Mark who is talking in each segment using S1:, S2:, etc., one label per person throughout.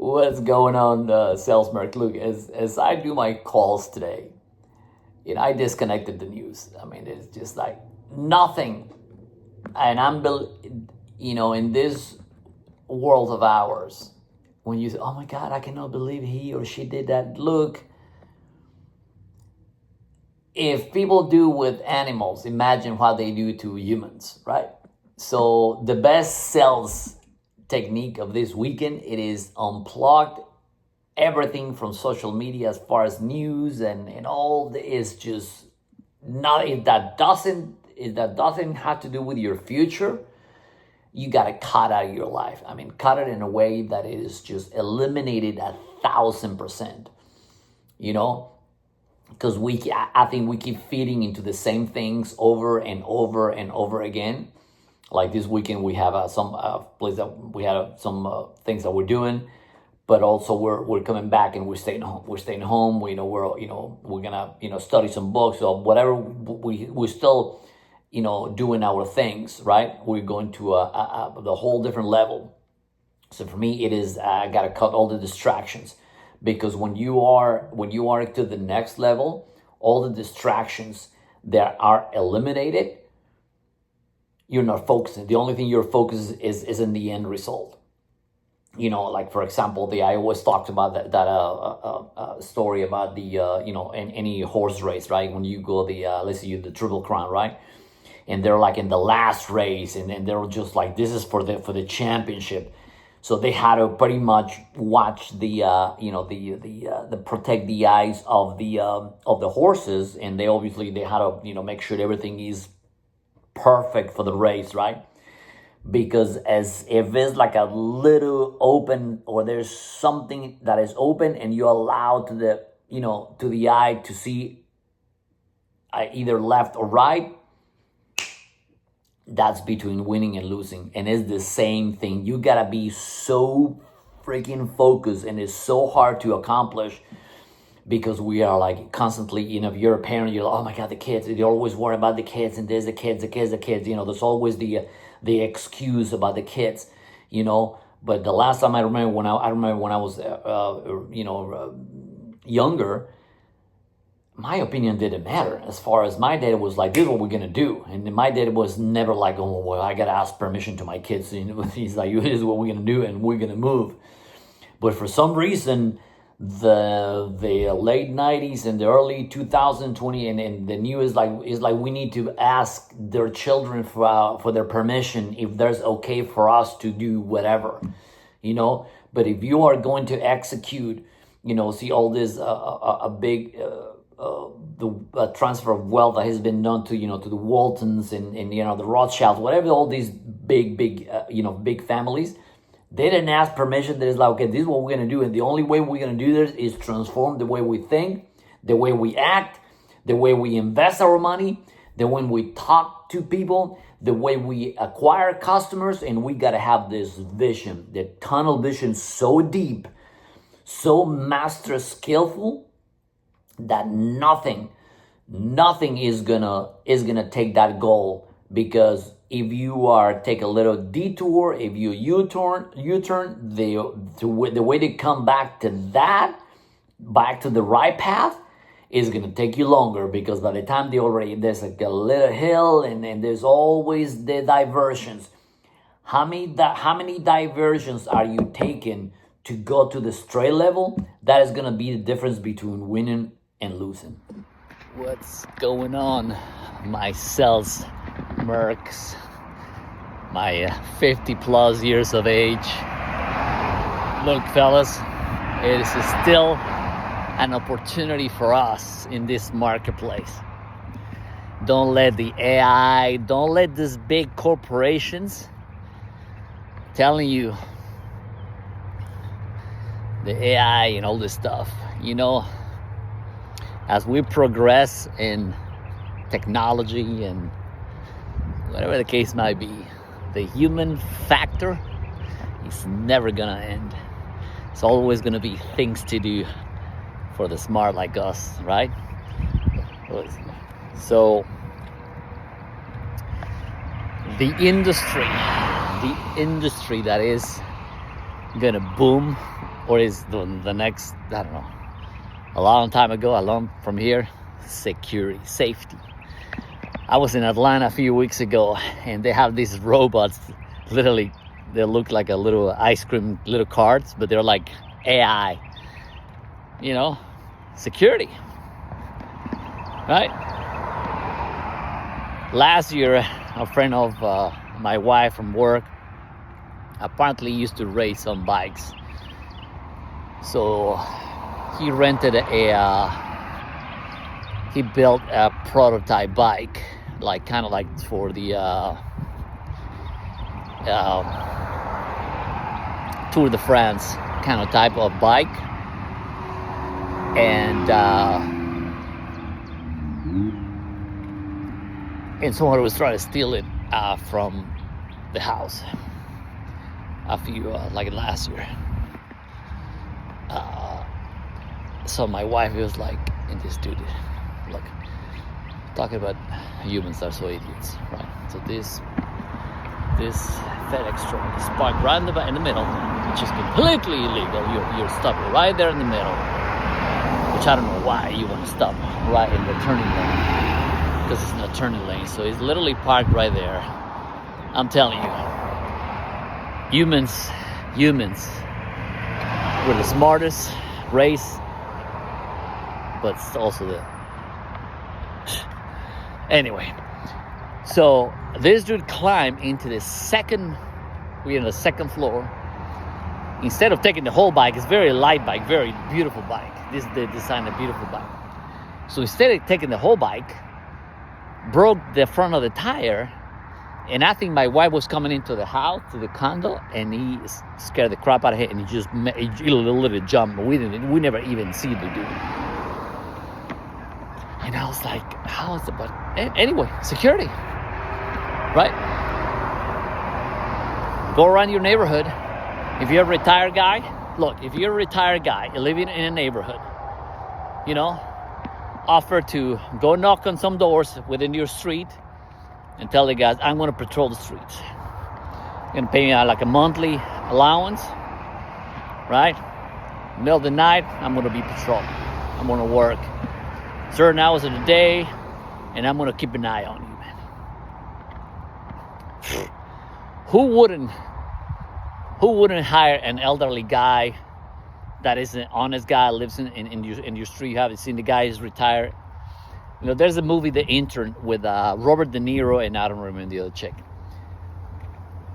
S1: What's going on, Sales Merc? Look, as I do my calls today, I disconnected the news. I mean, it's just like nothing. And in this world of ours, when you say, "Oh my God, I cannot believe he or she did that." Look, if people do with animals, imagine what they do to humans, right? So the best sales technique of this weekend, it is unplugged everything from social media as far as news and all is just not if that doesn't have to do with your future, you got to cut out of your life. I mean, cut it in a way that it is just eliminated 1,000%, because I think we keep feeding into the same things over and over and over again. Like this weekend, we have some place that we had some things that we're doing, but also we're coming back and we're staying home. We're staying home. We're gonna study some books or whatever. We're still doing our things, right? We're going to the whole different level. So for me, it is I gotta cut all the distractions, because when you are to the next level, all the distractions that are eliminated. You're not focusing. The only thing you're focused is in the end result. Like for example, I always talked about that story about the in any horse race, right? When you go let's say the Triple Crown, right? And they're like in the last race, and they're just like, this is for the championship. So they had to pretty much watch the protect the eyes of the horses, and they had to make sure everything is perfect for the race, right? Because as if it's like a little open, or there's something that is open and you allow to the eye to see either left or right, that's between winning and losing. And it's the same thing. You gotta be so freaking focused, and it's so hard to accomplish, because we are like constantly, if you're a parent, you're like, "Oh my God, the kids," you're always worried about the kids, and there's the kids. There's always the excuse about the kids, But the last time I remember when I was, younger, my opinion didn't matter. As far as my dad was like, "This is what we're gonna do," and my dad was never like, "Oh well, I gotta ask permission to my kids." He's like, "This is what we're gonna do, and we're gonna move." But for some reason, the late 90s and the early 2020 and the new is like we need to ask their children for their permission if there's okay for us to do whatever, But if you are going to execute, see all this a big the transfer of wealth that has been done to to the Waltons and the Rothschilds, whatever, all these big families. They didn't ask permission. They're like, "Okay, this is what we're going to do. And the only way we're going to do this is transform the way we think, the way we act, the way we invest our money, the way we talk to people, the way we acquire customers." And we got to have this vision, the tunnel vision, so deep, so master skillful, that nothing is gonna take that goal. Because if you take a little detour, if you U-turn, the way to come back to the right path is gonna take you longer. Because by the time there's like a little hill, and there's always the diversions. How many diversions are you taking to go to the straight level? That is gonna be the difference between winning and losing. What's going on, my sales mercs, my 50 plus years of age? Look, fellas, it is still an opportunity for us in this marketplace. Don't let the AI, don't let these big corporations telling you the AI and all this stuff. As we progress in technology and whatever the case might be, the human factor is never gonna end. It's always gonna be things to do for the smart like us, right? So the industry that is gonna boom or is the next, I don't know, a long time ago, along from here, security, safety. I was in Atlanta a few weeks ago, and they have these robots, literally, they look like a little ice cream, little carts, but they're like AI, you know, security, right? Last year, a friend of my wife from work apparently used to race on bikes. So he rented he built a prototype bike, like kind of like for the Tour de France kind of type of bike. And someone was trying to steal it from the house a few like last year. So my wife was like, and this dude, look, talking about humans are so idiots, right? So this FedEx truck is parked right in the middle, which is completely illegal. You're stopped right there in the middle, which I don't know why you want to stop right in the turning lane, because it's not a turning lane. So it's literally parked right there. I'm telling you, humans, we're the smartest race, but it's also the anyway. So this dude climbed into the second floor. Instead of taking the whole bike, it's very light bike, very beautiful bike. They designed a beautiful bike. So instead of taking the whole bike, broke the front of the tire. And I think my wife was coming into the house, to the condo, and he scared the crap out of him, and he literally jumped. We never even see the dude. And I was like, how is it? But anyway, security, right? Go around your neighborhood. If you're a retired guy, look, if you're a retired guy living in a neighborhood, you know, offer to go knock on some doors within your street and tell the guys, I'm going to patrol the streets. You're going to pay me like a monthly allowance, right? Middle of the night, I'm going to be patrolling. I'm going to work certain hours of the day, and I'm going to keep an eye on you, man. Who wouldn't hire an elderly guy that is an honest guy, lives in your street? You haven't seen the guy who's retired. You know, there's a movie, The Intern, with Robert De Niro, and I don't remember the other chick.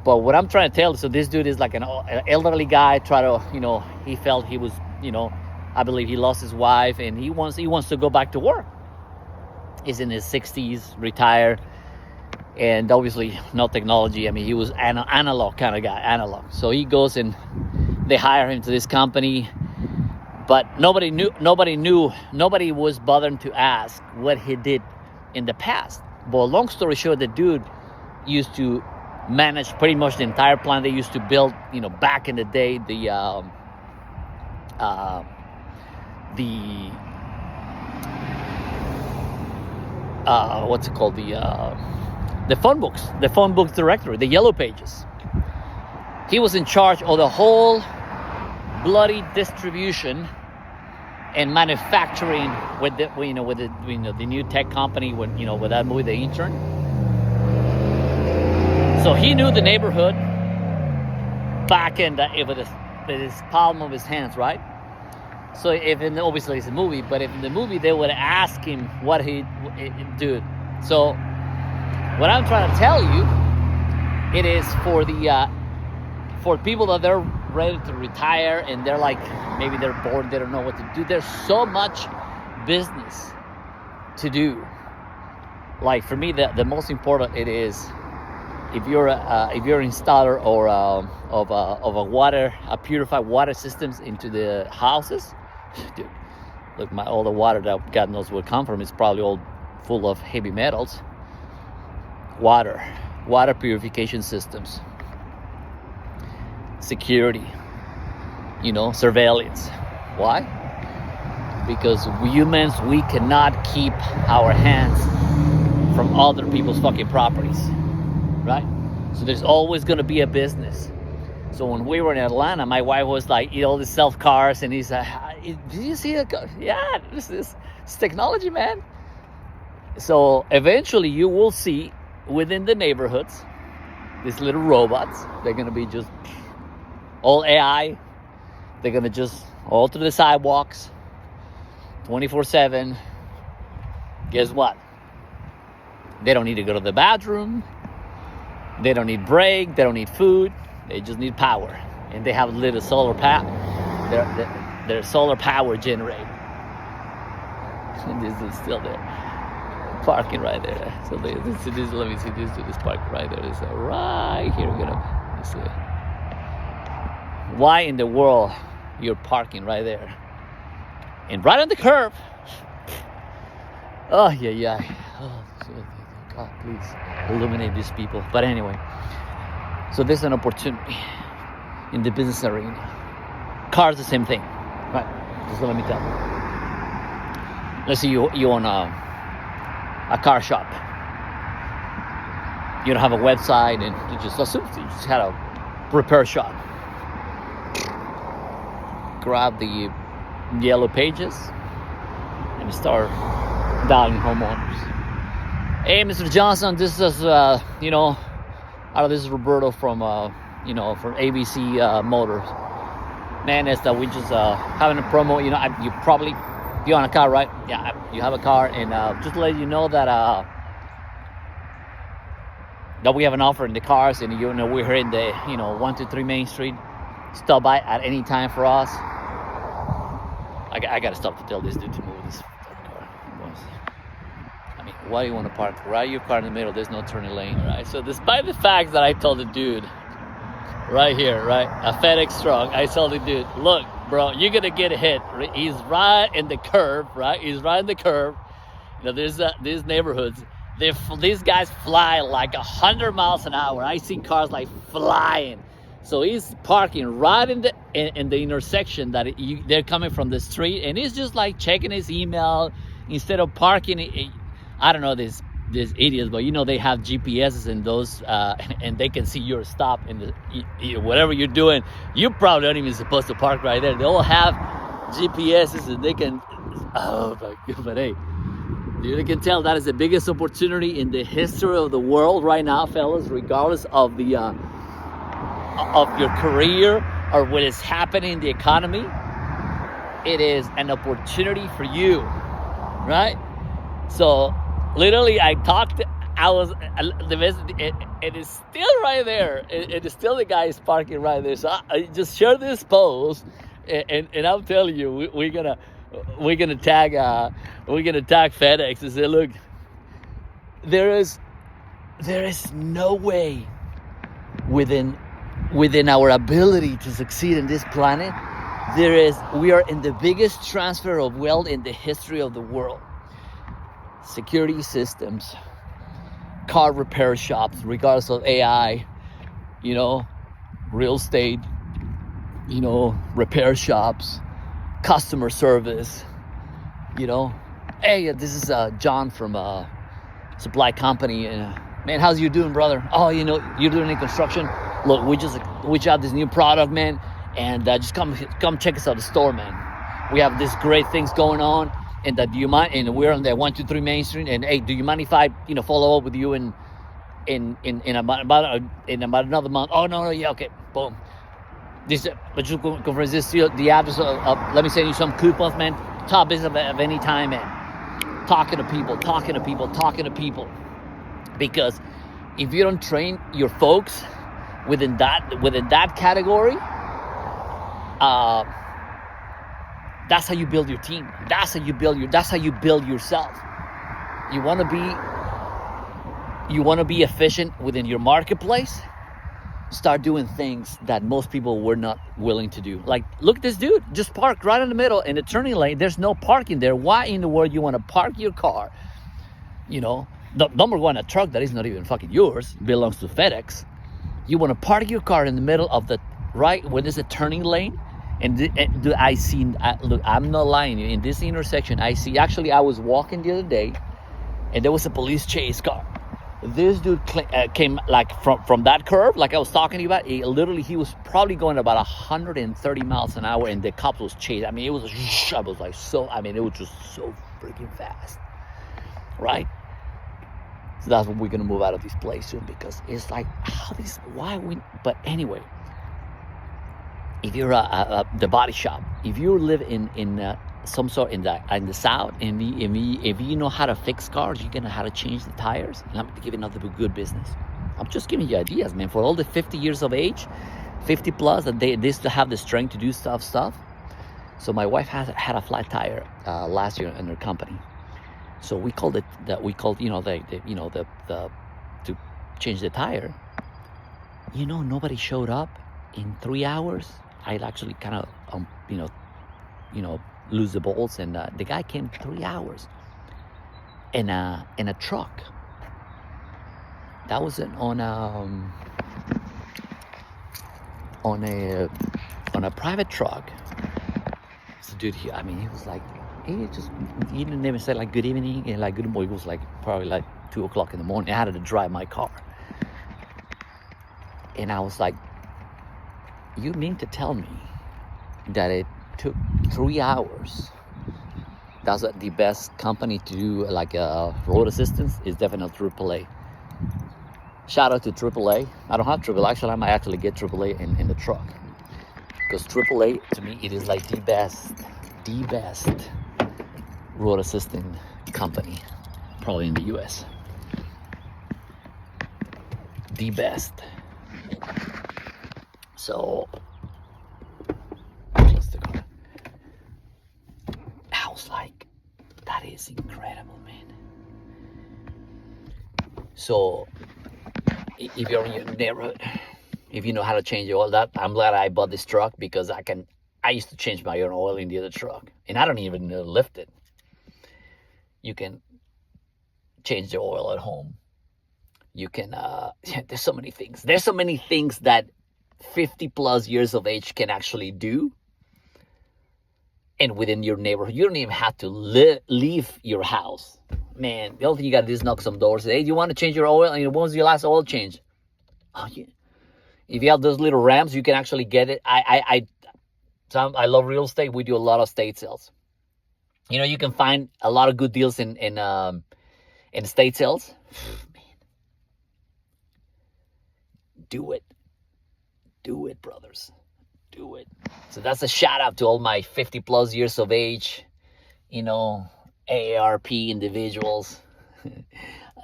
S1: But what I'm trying to tell you, so this dude is like an elderly guy, he felt he was, I believe he lost his wife, and he wants to go back to work. He's in his 60s, retired, and obviously no technology. I mean, he was analog kind of guy, analog. So he goes and they hire him to this company. But nobody was bothering to ask what he did in the past. But long story short, the dude used to manage pretty much the entire plant. They used to build, back in the day, what's it called? The phone books directory, the Yellow Pages. He was in charge of the whole bloody distribution and manufacturing with the new tech company, with that movie, The Intern. So he knew the neighborhood back in with his palm of his hands, right? So obviously it's a movie, but if in the movie they would ask him what he did. So what I'm trying to tell you, it is for people that they're ready to retire and they're like, maybe they're bored, they don't know what to do. There's so much business to do. Like for me, the most important it is, if you're installer or of a purified water systems into the houses, dude, look, all the water that God knows will come from is probably all full of heavy metals. Water purification systems, security, surveillance. Why? Because humans, we cannot keep our hands from other people's fucking properties, right? So there's always going to be a business. So when we were in Atlanta, my wife was like, all these self cars, and he's like, "Did you see it? Yeah, this is technology, man." So eventually, you will see within the neighborhoods these little robots. They're gonna be just all AI. They're gonna just all through the sidewalks, 24/7. Guess what? They don't need to go to the bathroom. They don't need break. They don't need food. They just need power, and they have little solar power. Their solar power generator. And this is still there, parking right there. So let me see this park right there. It's right here. We're gonna see it. Why in the world you're parking right there, and right on the curb? Oh yeah. Oh God, please illuminate these people. But anyway. So there's an opportunity in the business arena. Cars, the same thing, right? Just let me tell you. Let's say you own a car shop. You don't have a website, and you just had a repair shop. Grab the yellow pages and start dialing homeowners. Hey, Mr. Johnson, this is this is Roberto from from ABC Motors. Man, it's that we just having a promo. You probably own a car, right? Yeah, you have a car, and just to let you know that that we have an offer in the cars, and we're here in the 123 Main Street. Stop by at any time for us. I gotta stop to tell this dude to move this car. I mean, why do you want to park? Right, your car in the middle. There's no turning lane, right? So despite the fact that I told the dude right here, right, a FedEx truck, I told the dude, look, bro, you're gonna get hit. He's right in the curve, right? He's right in the curve. There's these neighborhoods. These guys fly like 100 miles an hour. I see cars like flying. So he's parking right in the intersection that they're coming from the street, and he's just like checking his email instead of parking. I don't know these idiots, but they have GPSs in those, and they can see your stop in whatever you're doing. You probably aren't even supposed to park right there. They all have GPSs, and they can. Oh my God! But hey, you can tell that is the biggest opportunity in the history of the world right now, fellas. Regardless of the of your career or what is happening in the economy, it is an opportunity for you, right? So. Literally, it is still right there. It is still the guy is parking right there. So I just share this post, and I'm telling you, we're gonna tag FedEx and say, look, there is no way within our ability to succeed in this planet. We are in the biggest transfer of wealth in the history of the world. Security systems, car repair shops, regardless of AI, real estate, repair shops, customer service, Hey, this is John from Supply Company. Man, how's you doing, brother? Oh, you're doing any construction? Look, we just have this new product, man, and just come check us out at the store, man. We have these great things going on. And do you mind? And we're on the 123 Main Street. And hey, do you mind if I, follow up with you in about another month? Oh no, yeah, okay, boom. This let's just conference this the address of let me send you some coupons, man. Top business of any time, man. Talking to people. Because if you don't train your folks within that category, that's how you build your team. That's how you build yourself. You want to be efficient within your marketplace? Start doing things that most people were not willing to do. Like, look at this dude, just parked right in the middle in the turning lane. There's no parking there. Why in the world you want to park your car? Number one, a truck that is not even fucking yours, belongs to FedEx. You want to park your car in the middle of the right when there's a turning lane. And I see, look, I'm not lying to you. In this intersection, I see, actually, I was walking the other day, and there was a police chase car. This dude came like from that curve, like I was talking to you about. He was probably going about 130 miles an hour, and the cops was chasing. I mean, it was I was like so. I mean, it was just so freaking fast, right? So that's when we're gonna move out of this place soon, because it's like why we. But anyway, if you're the body shop, if you live in some sort in the south, and if you know how to fix cars, you know how to change the tires, and I'm giving another good business. I'm just giving you ideas, man. For all the 50 years of age, 50 plus, that they still have the strength to do stuff. So my wife had a flat tire last year in her company. So we called it the to change the tire. Nobody showed up in 3 hours. I'd actually kind of lose the bolts, and the guy came 3 hours in a truck. That was on a private truck. So dude, he was like, he didn't even say like good evening and like good morning. It was like probably like 2 o'clock in the morning. I had to drive my car, and I was like, you mean to tell me that it took 3 hours? That's the best company to do like road assistance is definitely AAA. Shout out to AAA. I don't have AAA. Actually, I might actually get AAA in the truck, because AAA to me, it is like the best road assisting company probably in the US. The best. So I was like, that is incredible, man. So if you're in your neighborhood, if you know how to change your oil, that I'm glad I bought this truck, because I used to change my own oil in the other truck, and I don't even lift it. You can change the oil at home. You can there's so many things. There's so many things that 50 plus years of age can actually do. And within your neighborhood, you don't even have to leave your house. Man, the only thing you got to do is knock some doors. Hey, do you want to change your oil? And when was your last oil change? Oh, yeah. If you have those little ramps, you can actually get it. I love real estate. We do a lot of estate sales. You can find a lot of good deals in estate sales. Man. Do it, brothers. Do it. So that's a shout out to all my 50 plus years of age, AARP individuals. I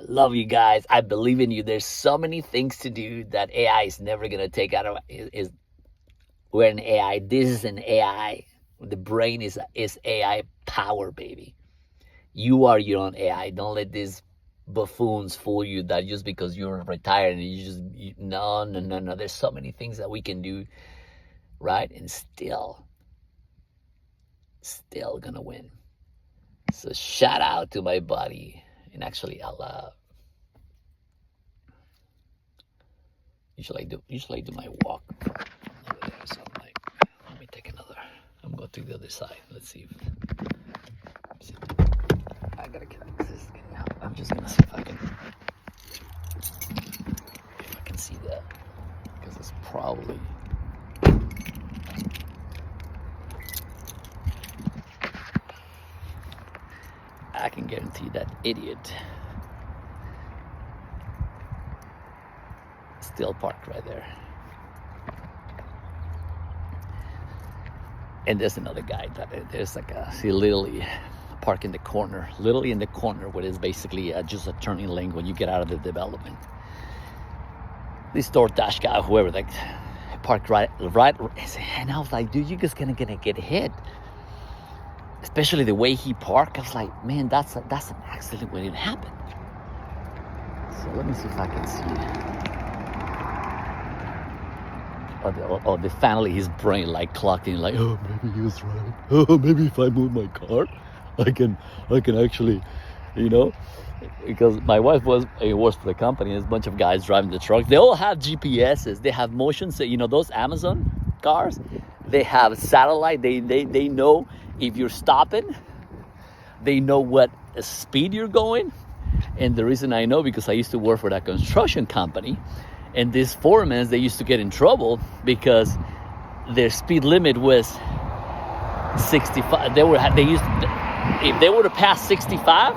S1: love you guys. I believe in you. There's so many things to do that AI is never going to take out of it. We're an AI. This is an AI. The brain is AI power, baby. You are your own AI. Don't let these buffoons fool you that just because you're retired and no. There's so many things that we can do, right? And still gonna win. So shout out to my buddy. And actually, I'll usually I do my walk over there. So I'm like, let me take another. I'm going to the other side. Let's see I gotta get this out. I'm just gonna see if I can see that, because it's probably I can guarantee that idiot still parked right there. And there's another guy there's he literally parked in the corner, where it's basically just a turning lane when you get out of the development. This DoorDash guy, whoever, parked right, and I was like, dude, you're just gonna get hit. Especially the way he parked, I was like, man, that's an accident when it happened. So let me see if I can see. Finally his brain clocked in, oh, maybe he was right. Oh, maybe if I move my car, I can actually, because my wife works for the company. There's a bunch of guys driving the truck. They all have GPSs. They have motion. So, those Amazon cars, they have satellite. They know if you're stopping. They know what speed you're going. And the reason I know, because I used to work for that construction company, and these foremen, they used to get in trouble because their speed limit was 65. They used if they were to pass 65,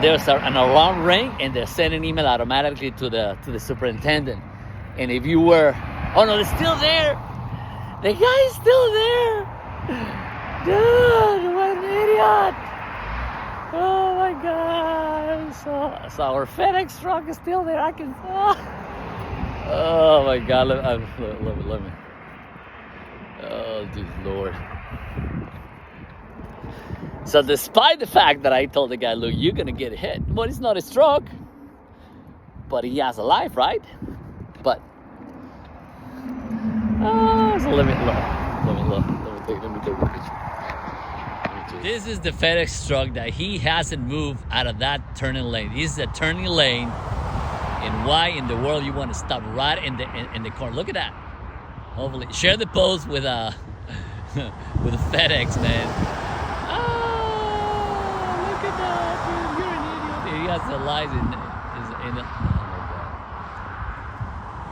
S1: there's an alarm ring, and they're sending an email automatically to the superintendent. And if you were, oh no, they're still there. The guy's still there. Dude, what an idiot. Oh my God. So our FedEx truck is still there. I can. Oh my God. Let me. Oh, dear Lord. So despite the fact that I told the guy, look, you're going to get hit. Well, it's not a stroke. But he has a life, right? But. So let me take a picture. This is the FedEx truck that he hasn't moved out of that turning lane. This is a turning lane, and why in the world you want to stop right in the corner? Look at that. Hopefully, share the post with with FedEx, man. Oh, look at that, dude! You're an idiot. He has the lights in the. Oh my God.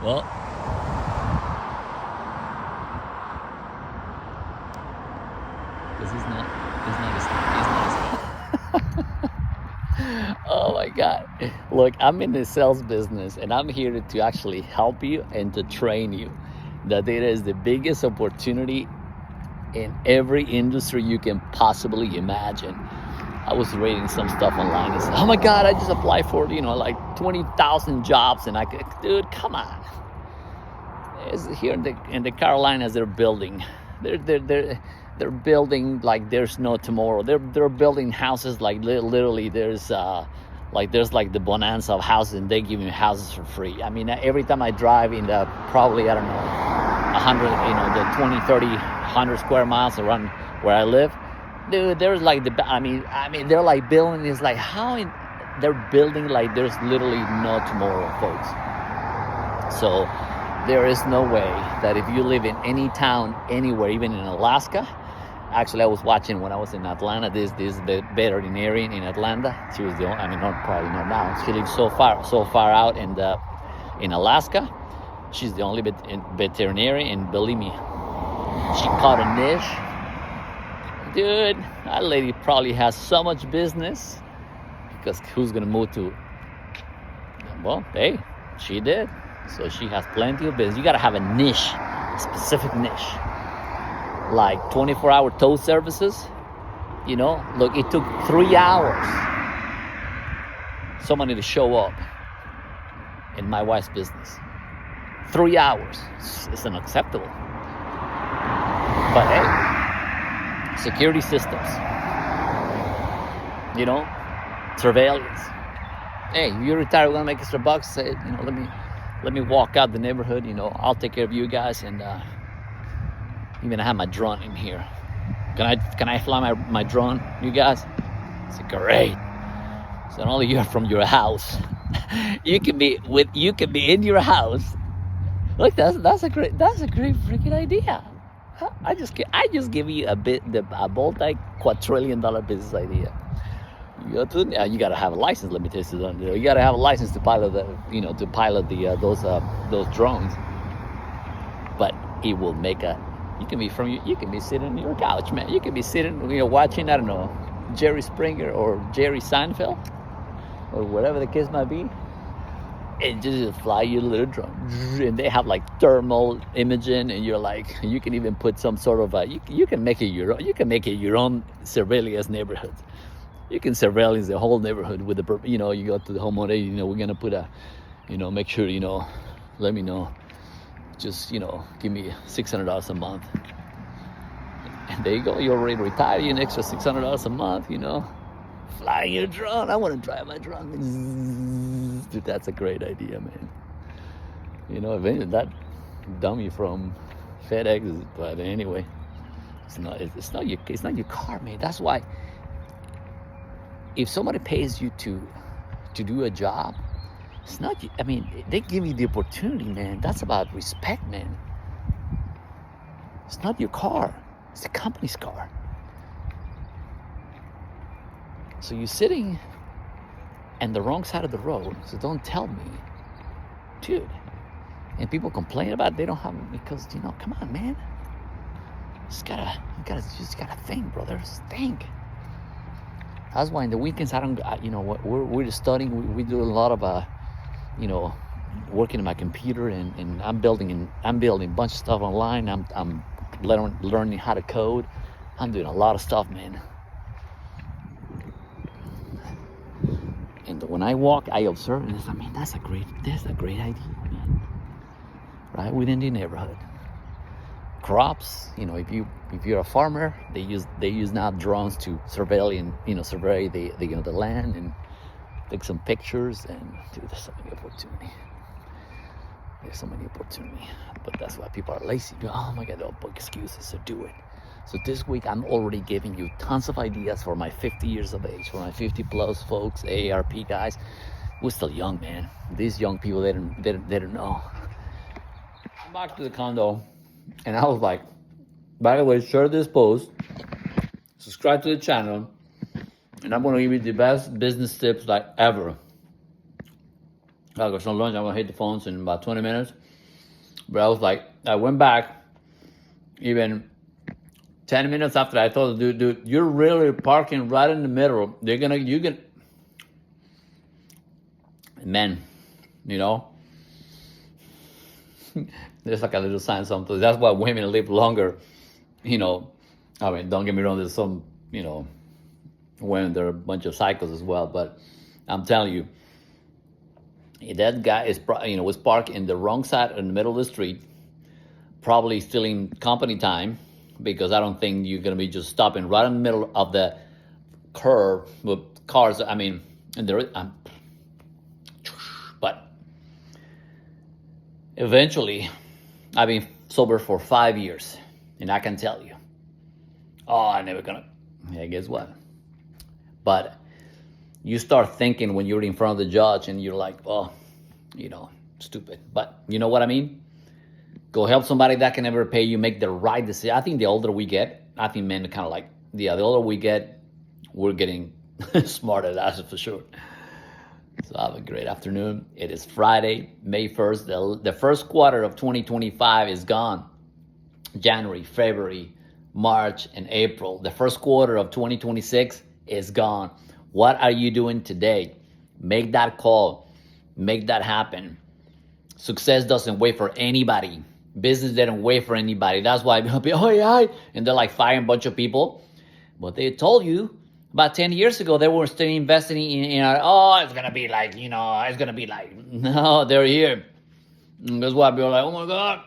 S1: Well. Because he's not Oh my God. Look, I'm in the sales business, and I'm here to actually help you and to train you that there is the biggest opportunity in every industry you can possibly imagine. I was reading some stuff online and said, oh my God, I just applied for, like 20,000 jobs, and dude, come on. It's here in the Carolinas, they're building. They're building like there's no tomorrow. They're building houses like literally there's the bonanza of houses, and they give you houses for free. I mean, every time I drive in the probably, I don't know, 100, the 20, 30, 100 square miles around where I live, dude, there's like I mean, they're like building. It's like they're building like there's literally no tomorrow, folks. So there is no way that if you live in any town, anywhere, even in Alaska. Actually, I was watching when I was in Atlanta, this veterinarian in Atlanta. She was the only, probably not now. She lives so far out in Alaska. She's the only veterinarian, and believe me, she caught a niche. Dude, that lady probably has so much business, because who's gonna move to? Well, hey, she did. So she has plenty of business. You gotta have a niche, a specific niche. Like 24-hour tow services, look, it took 3 hours somebody to show up in my wife's business. 3 hours. It's unacceptable. But hey, security systems, surveillance. Hey, if you're retired, we're gonna make extra bucks. Say, let me walk out the neighborhood. I'll take care of you guys, and even I have my drone in here. Can I fly my drone, you guys? It's great. So not only you're from your house, you can be in your house. Look, that's a great freaking idea. I just give you a multi-quadrillion-dollar business idea. You gotta have a license. Let me tell you something. You gotta have a license to pilot those drones. But it will make you can be sitting on your couch, man. You can be sitting, watching, I don't know, Jerry Springer or Jerry Seinfeld or whatever the case might be, and just fly your little drone. And they have like thermal imaging, and you're like, you can even put some sort of you can make it your own surveillance neighborhood. You can surveillance the whole neighborhood with you go to the homeowner, we're gonna put make sure, let me know. Just, give me $600 a month. And there you go. You're already retired. You an extra $600 a month, Flying your drone. I want to drive my drone. Dude, that's a great idea, man. Eventually that dummy from FedEx, but anyway, it's not your car, man. That's why if somebody pays you to do a job, it's not, they give you the opportunity, man. That's about respect, man. It's not your car. It's the company's car. So you're sitting and the wrong side of the road. So don't tell me, dude. And people complain about it, they don't have, because, come on, man. You gotta think, brother. Just think. That's why in the weekends we're just studying. We do a lot of working in my computer, and I'm building a bunch of stuff online. I'm learning how to code. I'm doing a lot of stuff, man. And when I walk, I observe, and that's a great idea, man. Right within the neighborhood. Crops, if you're a farmer, they use now drones to survey the land and take some pictures. And dude, there's so many opportunity. But that's why people are lazy. Oh my God, they'll book excuses to do it. So this week I'm already giving you tons of ideas for my 50 years of age, for my 50 plus folks, AARP guys. We're still young, man. These young people, they don't know. I'm back to the condo, and I was like, by the way, share this post, subscribe to the channel, and I'm gonna give you the best business tips like ever. I got some lunch. I'm gonna hit the phones in about 20 minutes. But I went back even 10 minutes after I told the dude, you're really parking right in the middle. Men, there's like a little sign something. That's why women live longer. Don't get me wrong, there's some, women, there are a bunch of cycles as well. But I'm telling you, that guy was parked in the wrong side in the middle of the street, probably stealing company time, because I don't think you're gonna be just stopping right in the middle of the curve with cars. But eventually, I've been sober for 5 years, and I can tell you, I'm never gonna. Yeah, guess what? But you start thinking when you're in front of the judge, and you're like, stupid. But you know what I mean? Go help somebody that can never pay you, make the right decision. I think the older we get, I think men kind of the older we get, we're getting smarter, that's for sure. So have a great afternoon. It is Friday, May 1st. The first quarter of 2025 is gone. January, February, March, and April. The first quarter of 2026 is gone. What are you doing today? Make that call. Make that happen. Success doesn't wait for anybody. Business didn't wait for anybody. That's why people, and they're firing a bunch of people. But they told you about 10 years ago they were still investing in it's going to be no, they're here. And that's why people are like, oh my God,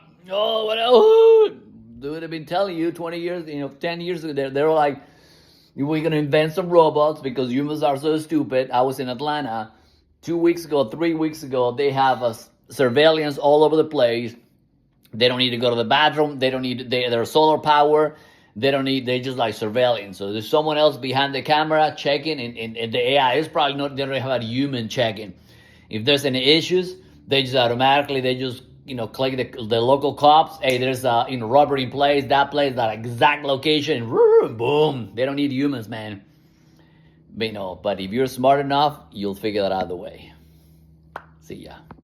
S1: dude, I've been telling you 20 years, 10 years ago, they were like, we're going to invent some robots because humans are so stupid. I was in Atlanta 3 weeks ago. They have a surveillance all over the place. They don't need to go to the bathroom. They don't need, they're solar power. They just surveillance. So there's someone else behind the camera checking, and the AI is probably not, they don't have a human checking. If there's any issues, they just automatically, click the local cops. Hey, there's a robbery in place, that exact location, boom. They don't need humans, man. But if you're smart enough, you'll figure that out the way. See ya.